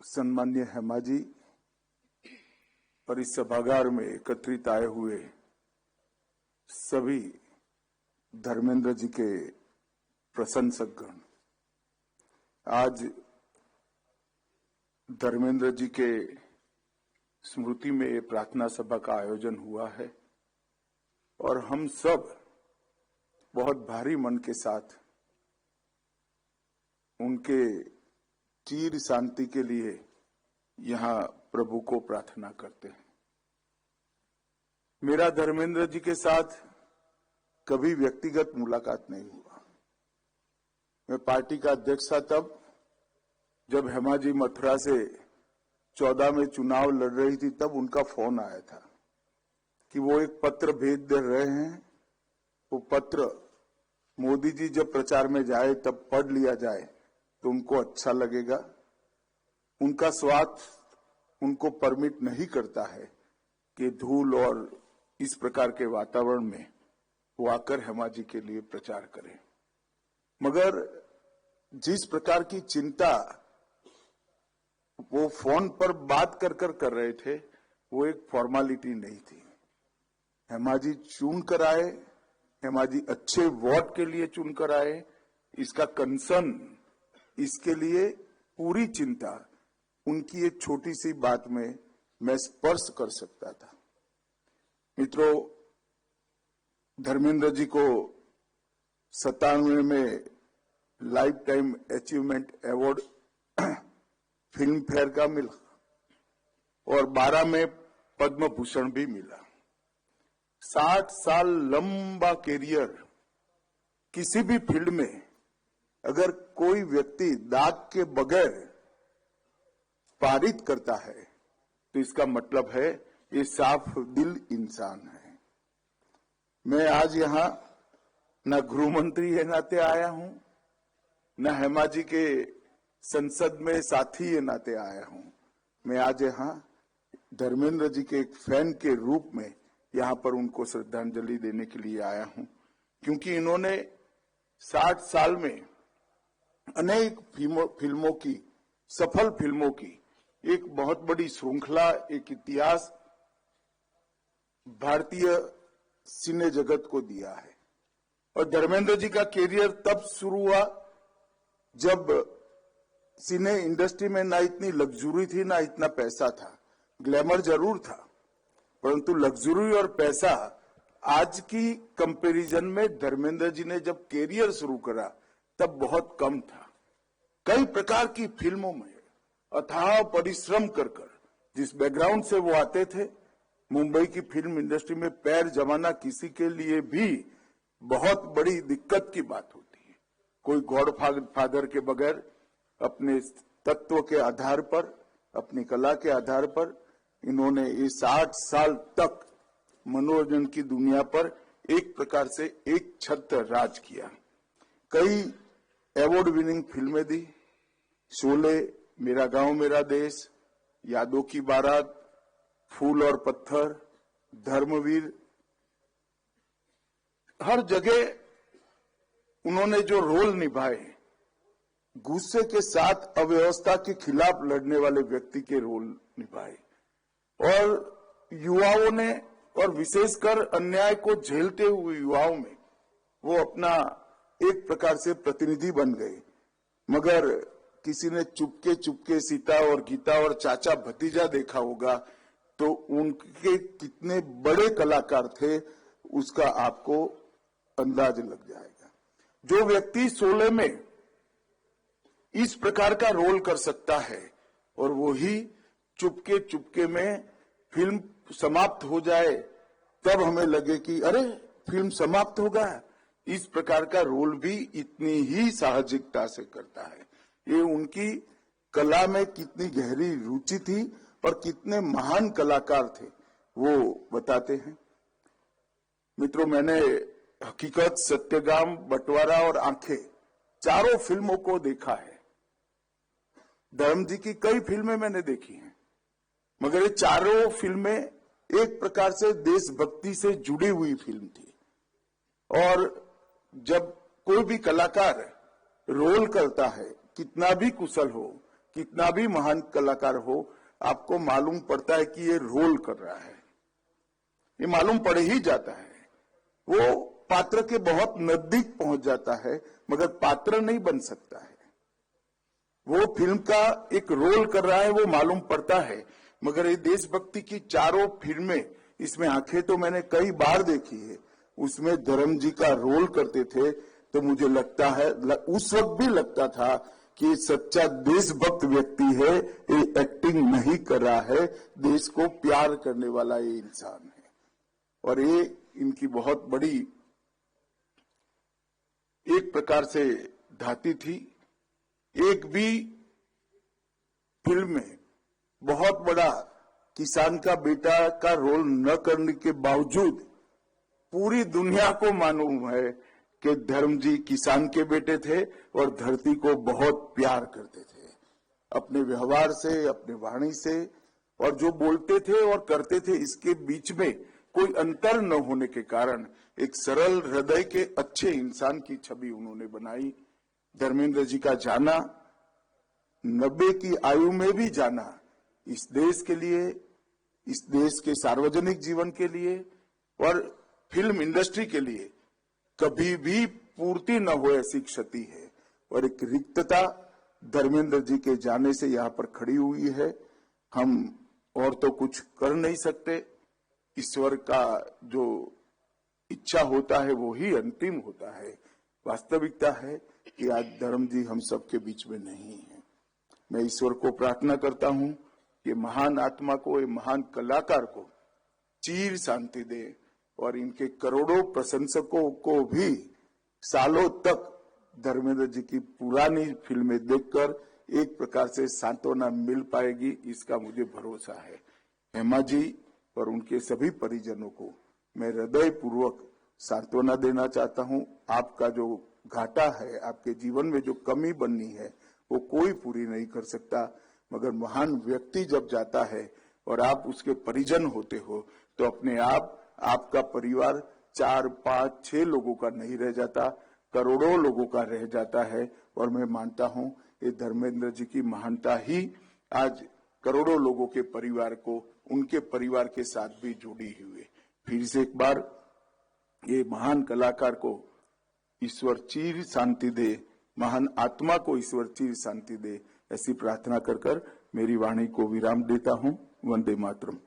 सम्मान्य हेमा जी और इस सभागार में एकत्रित आए हुए सभी धर्मेंद्र जी के प्रशंसकगण, आज धर्मेंद्र जी के स्मृति में ये प्रार्थना सभा का आयोजन हुआ है और हम सब बहुत भारी मन के साथ उनके चिर शांति के लिए यहाँ प्रभु को प्रार्थना करते हैं। मेरा धर्मेंद्र जी के साथ कभी व्यक्तिगत मुलाकात नहीं हुआ। मैं पार्टी का अध्यक्ष था तब जब हेमा जी मथुरा से 14 में चुनाव लड़ रही थी, तब उनका फोन आया था कि वो एक पत्र भेज दे रहे हैं, वो पत्र मोदी जी जब प्रचार में जाए तब पढ़ लिया जाए तो उनको अच्छा लगेगा। उनका स्वास्थ्य उनको परमिट नहीं करता है कि धूल और इस प्रकार के वातावरण में वो आकर हेमा जी के लिए प्रचार करें, मगर जिस प्रकार की चिंता वो फोन पर बात कर रहे थे वो एक फॉर्मेलिटी नहीं थी। हेमा जी चुन कर आए, हेमा जी अच्छे वोट के लिए चुन कर आए, इसका कंसर्न, इसके लिए पूरी चिंता उनकी एक छोटी सी बात में मैं स्पर्श कर सकता था। मित्रों, धर्मेंद्र जी को 97 में life time achievement award film fair का मिला और 12 में पद्म भूषण भी मिला। 60 साल लंबा कैरियर, किसी भी फील्ड में अगर कोई व्यक्ति दाग के बगैर पारित करता है तो इसका मतलब है ये साफ दिल इंसान है। मैं आज यहाँ न गृह मंत्री के नाते आया हूं, न हेमा जी के संसद में साथी के नाते आया हूं। मैं आज यहाँ धर्मेंद्र जी के एक फैन के रूप में यहाँ पर उनको श्रद्धांजलि देने के लिए आया हूं, क्योंकि इन्होंने 60 साल में अनेक फिल्मों की, सफल फिल्मों की एक बहुत बड़ी श्रृंखला, एक इतिहास भारतीय सिने जगत को दिया है। और धर्मेंद्र जी का कैरियर तब शुरू हुआ जब सिने इंडस्ट्री में ना इतनी लग्जरी थी, ना इतना पैसा था। ग्लैमर जरूर था, परंतु लग्जरी और पैसा आज की कंपैरिजन में धर्मेंद्र जी ने जब कैरियर शुरू करा तब बहुत कम था। कई प्रकार की फिल्मों में अथाह परिश्रम कर जिस बैकग्राउंड से वो आते थे, मुंबई की फिल्म इंडस्ट्री में पैर जमाना किसी के लिए भी बहुत बड़ी दिक्कत की बात होती है। कोई गॉड फादर के बगैर अपने तत्व के आधार पर, अपनी कला के आधार पर इन्होंने ये 60 साल तक मनोरंजन की दुनिया पर एक प्रकार से एक छत्र राज किया। कई अवार्ड विनिंग फिल्में दी, शोले, मेरा गांव मेरा देश, यादों की बारात, फूल और पत्थर, धर्मवीर, हर जगह उन्होंने जो रोल निभाए, गुस्से के साथ अव्यवस्था के खिलाफ लड़ने वाले व्यक्ति के रोल निभाए और युवाओं ने, और विशेषकर अन्याय को झेलते हुए युवाओं में वो अपना एक प्रकार से प्रतिनिधि बन गए। मगर किसी ने चुपके सीता और गीता और चाचा भतीजा देखा होगा तो उनके कितने बड़े कलाकार थे उसका आपको अंदाज लग जाएगा। जो व्यक्ति 16 में इस प्रकार का रोल कर सकता है और वो ही चुपके में फिल्म समाप्त हो जाए तब हमें लगे कि अरे फिल्म समाप्त हो गया, इस प्रकार का रोल भी इतनी ही साहसिकता से करता है। ये उनकी कला में कितनी गहरी रुचि थी और कितने महान कलाकार थे वो बताते हैं। मित्रों, मैंने हकीकत, सत्यगाम, बंटवारा और आंखें चारों फिल्मों को देखा है। धर्म जी की कई फिल्में मैंने देखी हैं, मगर ये चारों फिल्में एक प्रकार से देशभक्ति से जुड़ी हुई फिल्म थी। और जब कोई भी कलाकार रोल करता है, कितना भी कुशल हो, कितना भी महान कलाकार हो, आपको मालूम पड़ता है कि ये रोल कर रहा है, ये मालूम पड़ ही जाता है। वो पात्र के बहुत नजदीक पहुंच जाता है, मगर पात्र नहीं बन सकता है। वो फिल्म का एक रोल कर रहा है, वो मालूम पड़ता है। मगर ये देशभक्ति की चारों फिल्में, इसमें आंखें तो मैंने कई बार देखी है, उसमें धर्म जी का रोल करते थे तो मुझे लगता है, उस वक्त भी लगता था कि सच्चा देशभक्त व्यक्ति है, ये एक्टिंग नहीं कर रहा है, देश को प्यार करने वाला ये इंसान है। और ये इनकी बहुत बड़ी एक प्रकार से धाती थी। एक भी फिल्म में बहुत बड़ा किसान का बेटा का रोल न करने के बावजूद पूरी दुनिया को मालूम है कि धर्म जी किसान के बेटे थे और धरती को बहुत प्यार करते थे, अपने व्यवहार से, अपने वाणी से, और जो बोलते थे और करते थे इसके बीच में कोई अंतर न होने के कारण एक सरल हृदय के अच्छे इंसान की छवि उन्होंने बनाई। धर्मेंद्र जी का जाना, 90 की आयु में भी जाना, इस देश के लिए, इस देश के सार्वजनिक जीवन के लिए और फिल्म इंडस्ट्री के लिए कभी भी पूर्ति न हो ऐसी क्षति है। और एक रिक्तता धर्मेंद्र जी के जाने से यहाँ पर खड़ी हुई है। हम और तो कुछ कर नहीं सकते, ईश्वर का जो इच्छा होता है वो ही अंतिम होता है। वास्तविकता है कि आज धर्म जी हम सबके बीच में नहीं है। मैं ईश्वर को प्रार्थना करता हूं कि महान आत्मा को, ये महान कलाकार को चीर शांति दे और इनके करोड़ों प्रशंसकों को भी सालों तक धर्मेंद्र जी की पुरानी फिल्में देखकर एक प्रकार से सांत्वना मिल पाएगी, इसका मुझे भरोसा है। हेमा जी और उनके सभी परिजनों को मैं हृदय पूर्वक सांत्वना देना चाहता हूं। आपका जो घाटा है, आपके जीवन में जो कमी बननी है, वो कोई पूरी नहीं कर सकता। मगर महान व्यक्ति जब जाता है और आप उसके परिजन होते हो तो अपने आप आपका परिवार 4, 5, 6 लोगों का नहीं रह जाता, करोड़ों लोगों का रह जाता है। और मैं मानता हूं ये धर्मेंद्र जी की महानता ही आज करोड़ों लोगों के परिवार को, उनके परिवार के साथ भी जुड़ी हुई है। फिर से एक बार ये महान कलाकार को ईश्वर चीर शांति दे, महान आत्मा को ईश्वर चीर शांति दे, ऐसी प्रार्थना कर मेरी वाणी को विराम देता हूं। वंदे मातरम।